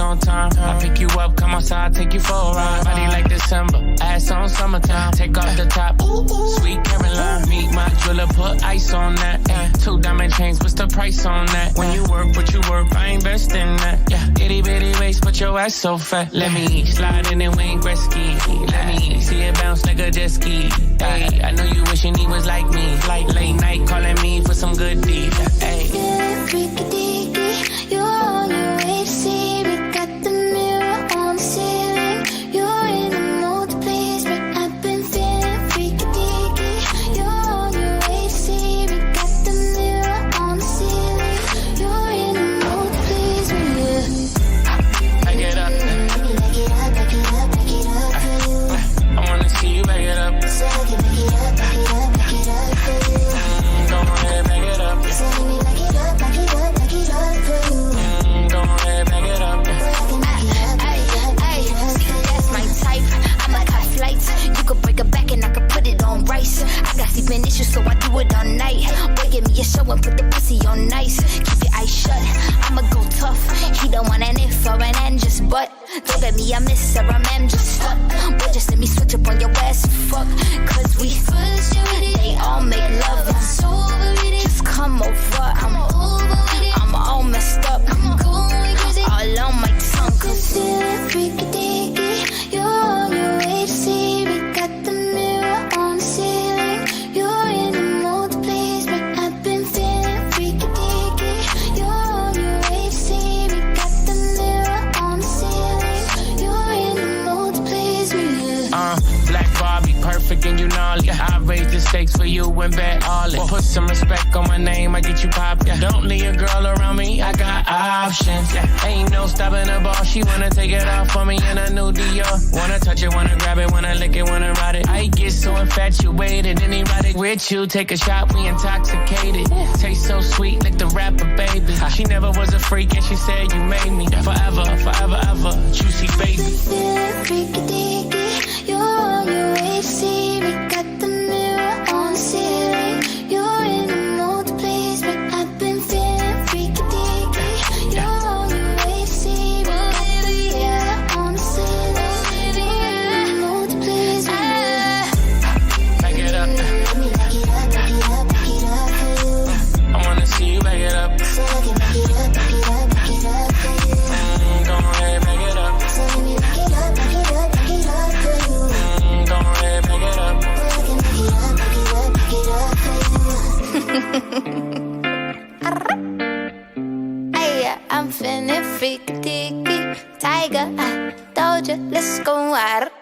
on time. I pick you up, come outside, take you for a ride. Body like December, ass on summertime. Take off the top, sweet Caroline. Meet my jeweler, put ice on that. 2 diamond chains, what's the price on that? When you work, what you work, I invest in that. Itty bitty waist, but your ass so fat. Let me slide in and Wayne Gretzky. Let me see it bounce like a jet ski. Ay, I know you wishing he was like me. Like late night calling me for some good deed. Freaky deaky, you're on your way to see me. Got the mirror on the ceiling. You're in the mood to please me. I've been feeling freaky deaky. You're on your way to see me. Got the mirror on the ceiling. You're in the mood to please me. Back it up. Back it up, back it up, back it up for you. I wanna see you back it up. So I can back it up, back it up, back it up for you. Go ahead, back it up. So let me back it up, back it up, back it up for you. Go ahead, back it up. That's my type. I'ma cut flights. You could break a back and I could put it on rice. I got sleeping issues, so I do it all night. Boy, give me a show and put the pussy on nice. Keep your eyes shut. I'ma go tough. He don't want an if or an and just but. Don't get me a miss or a ma'am, just fuck. Boy, just let me switch up on your ass and fuck. Cause we they all make love. Just come over. I'm all messed up. All on my tongue. Cause feeling freaky deaky. You're on your way to see me. Got the mirror on the ceiling. You're in the mood to please me. I've been feeling freaky deaky. You're on your way to see me. Got the mirror on the ceiling. You're in the mood to please me. Black Barbie, perfect and you know it. I raise the stakes for you and bet all it. Put some respect on my name, I get you pop. Don't leave a girl around me, I got options. Ain't no stopping the ball, she wanna take it off for me in a new Dior. Wanna touch it, wanna grab it, wanna lick it, wanna ride it. I get so infatuated and erotic with you. Take a shot, we intoxicated. Taste so sweet like the rapper, baby. She never was a freak and she said you made me forever, forever, ever. Juicy baby. Feeling freaky deaky. You're on your way to see me. Got the mirror on the ceiling. You're in the mood to please me. I've been feeling freaky deaky. You're on your way to see me. Got the mirror on the ceiling. You're in the mood to please me. Back it up. Let me back it up, back it up, back it up for you. I wanna see you back it up. So I can back it up, back it up, back it up for you. Go ahead, back it up. So let me back it up, back it up, back it up for you. Go ahead, back it up. I can back it up, back it up, back it up for you. Hey, I'm feeling freaky deaky. Tiger, I told you, let's go out.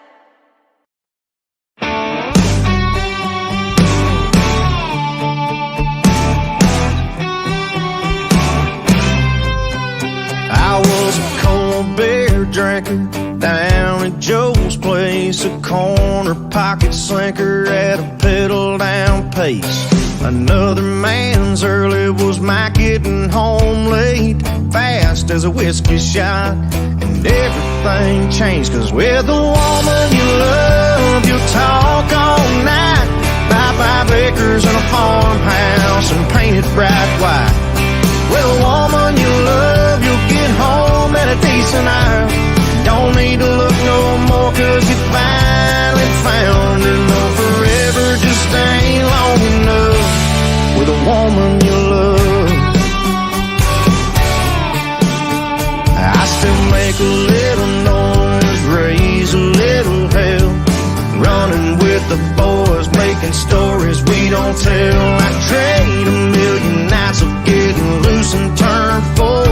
I was a cold beer drinker down at Joe's place, a corner pocket slinker at a pedal down pace. Another man's early was my getting home late, fast as a whiskey shot, and everything changed. Cause with the woman you love, you'll talk all night, buy 5 acres and a farmhouse and paint it bright white. With a woman you love, you'll get home at a decent hour. Don't need to look no more, cause you finally found her. No, forever just ain't long enough with a woman you love. I still make a little noise, raise a little hell, running with the boys, making stories we don't tell. I trade 1,000,000 nights of getting loose and turn 4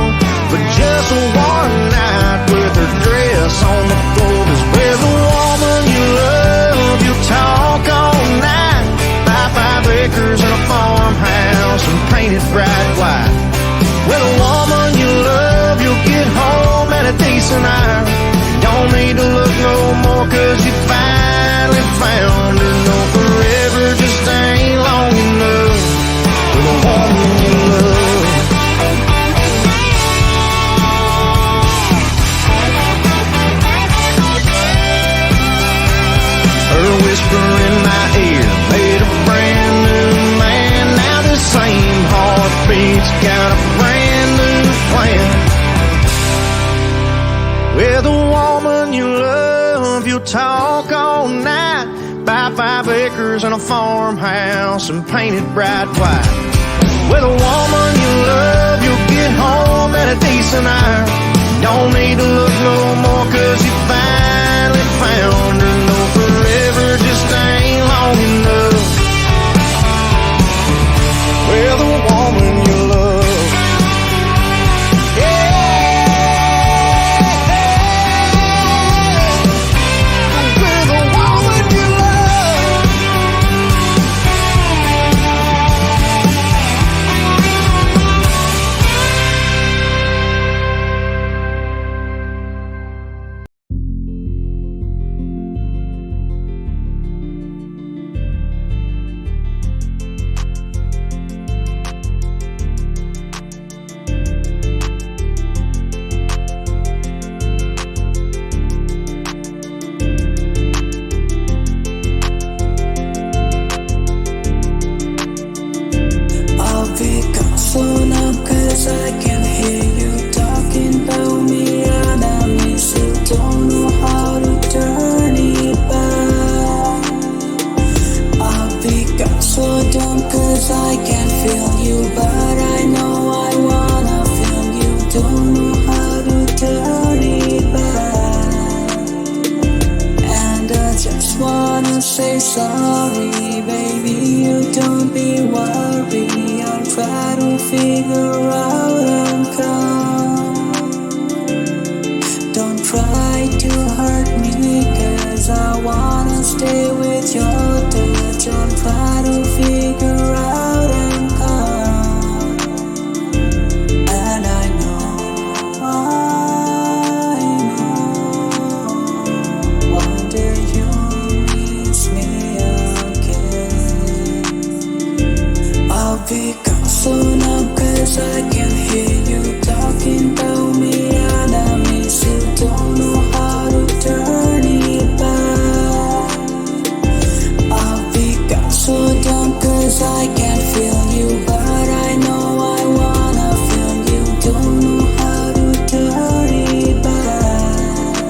for just one night with her dress on the floor. Cause with a woman you love, you'll talk all night, buy 5 acres and a farmhouse and paint it bright white. With a woman you love, you'll get home at a decent hour. Don't need to look no more, cause you finally found her. No, forever just ain't long enough with a woman you love. Her whisper in my ear made a brand new man. Now the same heartbeat's got a brand new plan. we'll talk all night. Buy 5 acres and a farmhouse and paint it bright white. With a woman you love, you'll get home at a decent hour. Don't need to look no more, cause you finally found her. No, forever just ain't long enough. With a woman you love. Yeah. With a woman you love. I'll be gone soon now, cause I can hear you talking about me and I miss you. Don't know how to turn it back. I'll be gone so dumb, cause I can feel you, but I know I wanna feel you. Don't know how to turn it back. And I just wanna say sorry, baby, you don't be worried. I'll try to figure out and come. Don't try to hurt me, cause I wanna stay with your touch. I'll try to figure out and come. And I know one day you'll miss me again. I'll be gone soon now, cause I can hear you talking about me and I miss you. Don't know how to turn it back. I'll be gone so dumb, cause I can feel you, but I know I wanna feel you. Don't know how to turn it back.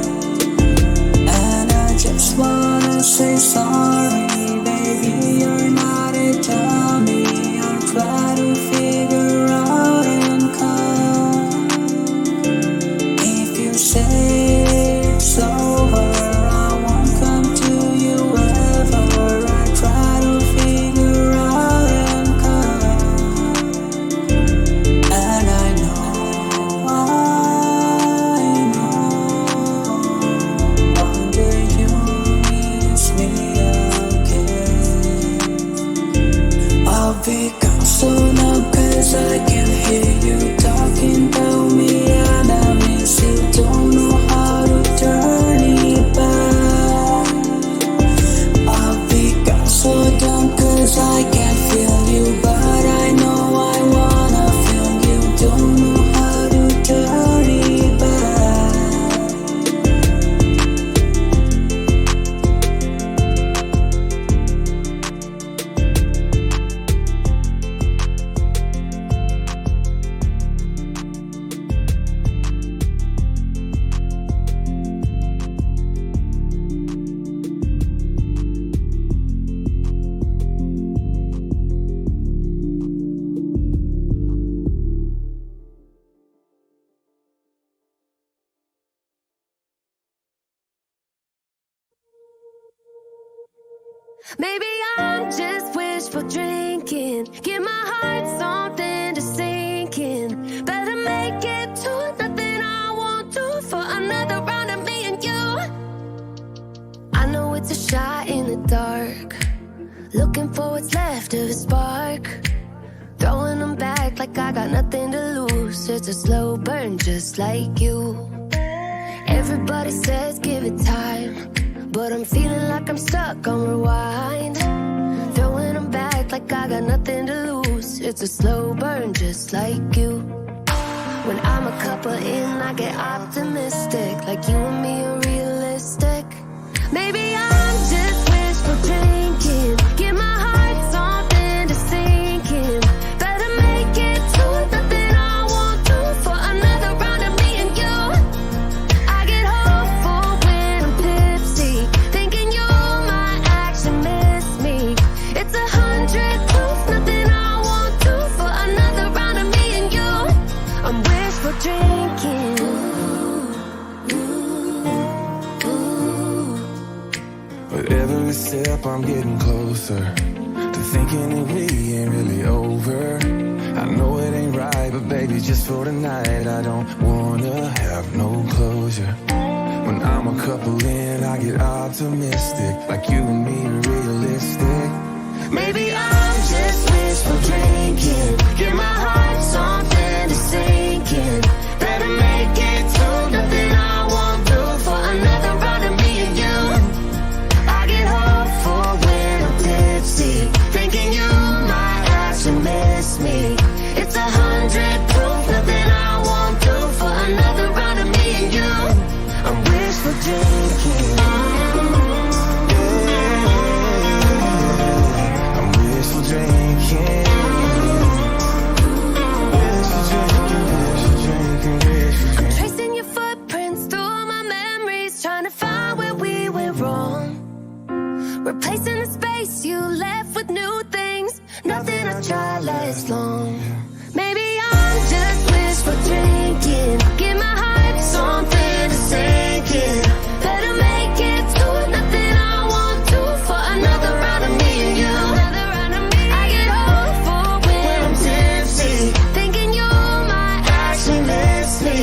And I just wanna say sorry, baby, you're not a dummy. I'll try to figure out and come. If you say it's over, I won't come to you ever. I try to figure out and come. And I know one day you'll miss me again. I'll be gone soon now, cause I can hear you talking about me and I miss you. Don't know how to turn it back. I'll be gone so dumb, cause I can feel you, but I know I wanna feel you. Don't know how to turn it back. Maybe I'm just wishful drinking. Give my heart something to sink in. Better make it to nothing I won't do for another round of me and you. I know it's a shot in the dark, looking for what's left of a spark. Throwing them back like I got nothing to lose. It's a slow burn just like you. Everybody says give it time, but I'm feeling like I'm stuck on rewind. Throwing them back like I got nothing to lose. It's a slow burn just like you. When I'm a couple in, I get optimistic, like you and me are realistic. Maybe I'm just wishful drinking. Give my heart something to sink in. Better make it to nothing I won't do for another round of me and you. I get hopeful when I'm tipsy. sip, I'm getting closer to thinking that we ain't really over. I know it ain't right, but baby, just for tonight, I don't wanna have no closure. When I'm a couple in, I get optimistic, like you and me are realistic. Maybe I'm just wishful drinking, give my heart something to sink in. Better make it to nothing I won't do for another round of me and you. I get hopeful when I'm tipsy, thinking you might actually miss me. It's 100 proof, nothing I won't do for another round of me and you. I'm wishful drinking. I'm wishful drinking. Tracing your footprints through my memories, trying to find where we went wrong. Replacing the space you left with new things. Nothing I tried lasts long. Maybe I'm just wishful drinking, give my heart something to sink in. Better make it to nothing I won't do for another round of me and you. I get hopeful when I'm tipsy, thinking you might actually miss me.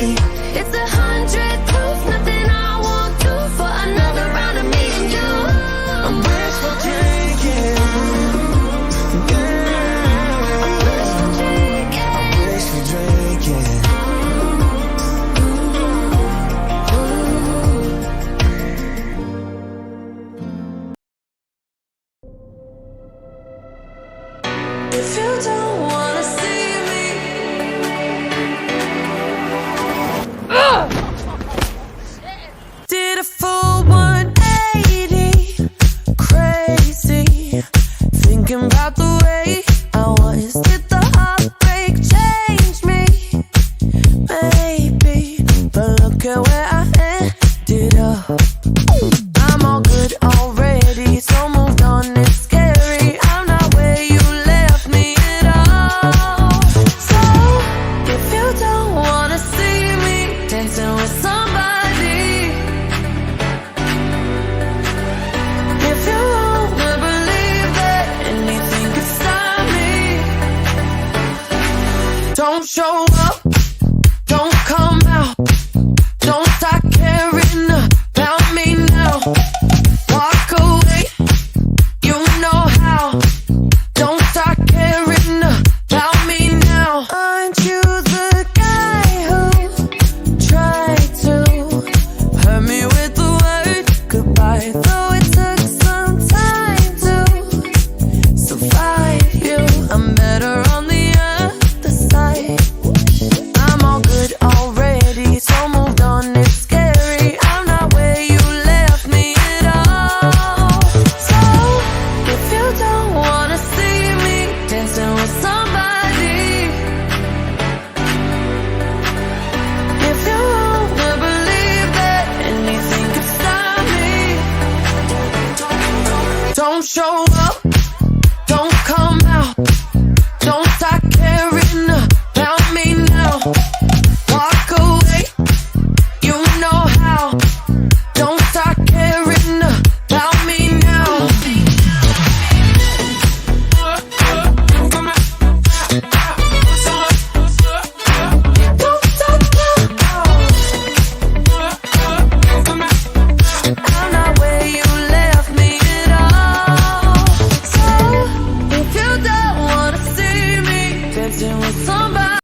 It's 100 proof, nothing I won't do for another round of me and you. I'm wishful drinking. Wishful drinking. If you don't wanna see me, did a full 180, crazy, thinking about the way I was. Did the heartbreak change me? Maybe, but look at where I ended up. I'm all good already, so moved on, it's scary. I'm not where you left me at all. So, if you don't wanna see me dancing with somebody, if you wanna believe that anything could stop me, don't show up, don't come out, don't start caring about me now.